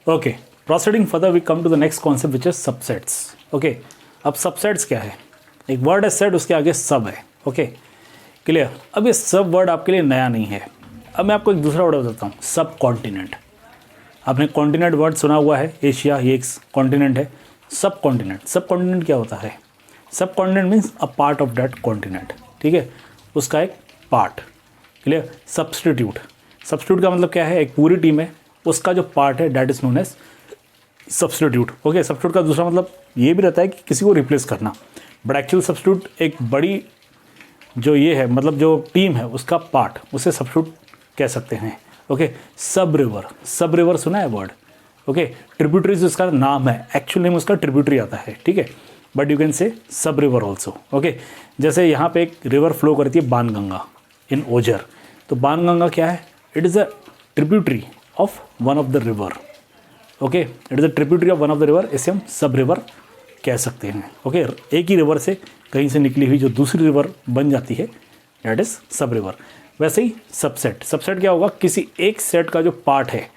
Okay, proceeding further we come to the next concept which is subsets. Okay, अब subsets क्या है? एक word है सेट, उसके आगे सब है। Okay, clear. अब ये सब वर्ड आपके लिए नया नहीं है। अब मैं आपको एक दूसरा वर्ड बताता हूँ, सब कॉन्टिनेंट। आपने कॉन्टिनेंट वर्ड सुना हुआ है, एशिया ये एक कॉन्टिनेंट है। सब कॉन्टिनेंट, सब कॉन्टिनेंट क्या होता है? सब continent means a part of that continent, ठीक है, उसका एक पार्ट। क्लियर। सब्सटीट्यूट, सब्सटीट्यूट का मतलब क्या है? एक पूरी टीम है, उसका जो पार्ट है that is known as substitute. Okay, substitute का दूसरा मतलब ये भी रहता है कि किसी को रिप्लेस करना, बट एक्चुअल सब्सटीट्यूट एक बड़ी जो ये है, मतलब जो टीम है उसका पार्ट, उसे सब्सटीट्यूट कह सकते हैं। ओके, सब रिवर, सब रिवर सुना है वर्ड? ओके, ट्रिब्यूटरीज उसका नाम है, एक्चुअल नेम उसका ट्रिब्यूटरी आता है, ठीक है, बट यू कैन से सब रिवर ऑल्सो। ओके, जैसे यहाँ पे एक रिवर फ्लो करती है बाणगंगा इन ओजर, तो बाणगंगा क्या है? It is a tributary of one of the river. Okay, it is a tributary of one of the river, इसे हम सब रिवर कह सकते हैं। ओके, एक ही रिवर से कहीं से निकली हुई जो दूसरी रिवर बन जाती है दैट इज सब रिवर। वैसे ही सबसेट, सबसेट क्या होगा? किसी एक सेट का जो पार्ट है,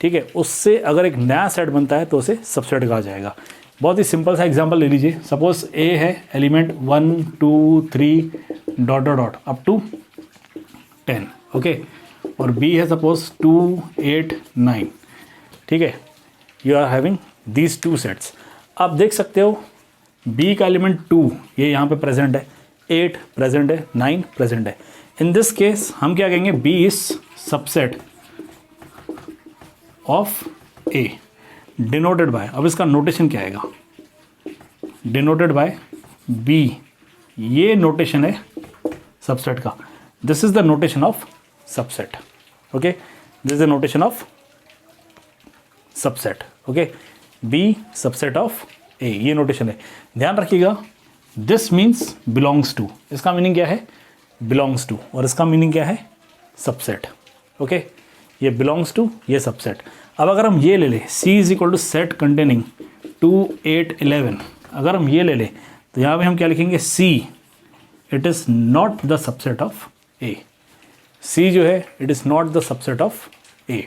ठीक है, उससे अगर एक नया सेट बनता है तो उसे सबसेट कहा जाएगा। बहुत ही सिंपल सा एग्जांपल ले लीजिए। सपोज ए है element 1 2 3 dot dot dot up to 10, okay, और बी है सपोज 2 8 9, ठीक है। You are having these two sets. आप देख सकते हो बी का एलिमेंट 2 ये यहाँ पे प्रेजेंट है, 8 प्रेजेंट है, 9 प्रेजेंट है। इन दिस केस हम क्या कहेंगे? B is subset of A, denoted by, अब इसका नोटेशन क्या आएगा? डिनोटेड बाय बी, ये नोटेशन है सबसेट का। This is the notation of subset. Okay, this is the notation of subset. Okay, B subset of A, ये notation है। ध्यान रखिएगा, दिस मीन्स बिलोंग्स टू, इसका मीनिंग क्या है? बिलोंग्स टू, और इसका मीनिंग क्या है? सबसेट। ओके, ये बिलोंग्स टू, ये सबसेट। अब अगर हम ये ले लें C is equal to set containing 2 8 11, अगर हम ये ले लें तो यहाँ पे हम क्या लिखेंगे? C it is not the subset of A। C जो है it is not the subset of A।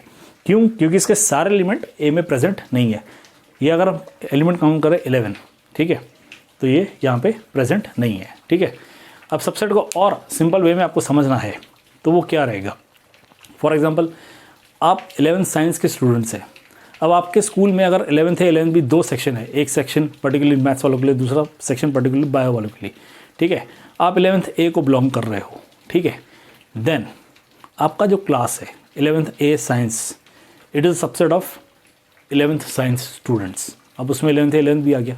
क्यों? क्योंकि इसके सारे एलिमेंट A में प्रेजेंट नहीं है। ये अगर हम एलिमेंट काउंट करें 11, ठीक है, तो ये यहाँ पे प्रेजेंट नहीं है, ठीक है। अब सबसेट को और सिंपल वे में आपको समझना है तो वो क्या रहेगा? फॉर एग्जांपल, आप 11th साइंस के स्टूडेंट्स हैं। अब आपके स्कूल में अगर 11th है, 11th भी 2 सेक्शन है, एक सेक्शन पर्टिकुलरली मैथ्स वालों के लिए, दूसरा सेक्शन पर्टिकुलरली बायो वालों के लिए, ठीक है। आप 11th ए को बिलोंग कर रहे हो, ठीक है। देन आपका जो क्लास है 11th A science, it is subset of 11th science students. अब उसमें 11th 11th भी आ गया।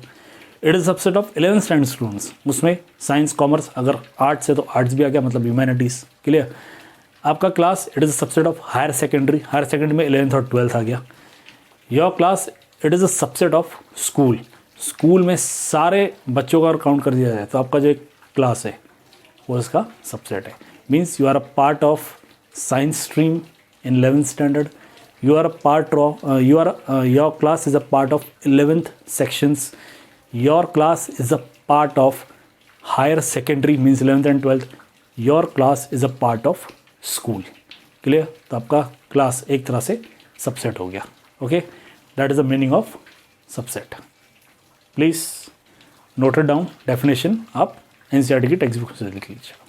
It is subset of 11th standard students, उसमें साइंस कॉमर्स, अगर आर्ट्स है तो आर्ट्स भी आ गया, मतलब ह्यूमैनिटीज़। क्लियर। आपका class it is subset of higher secondary, higher secondary में 11th और 12th आ गया। Your class it is a subset of school, school में सारे बच्चों का अगर काउंट कर दिया जाए तो आपका जो एक क्लास है वो इसका सबसेट है। Means you are a part of science stream in 11th standard, you are a part of your class is a part of 11th sections, your class is a part of higher secondary means 11th and 12th, your class is a part of school। Clear. तो आपका class एक तरह से subset हो गया। Okay, that is the meaning of subset. Please note it down, definition आप NCERT की text book से लिख लीजिए।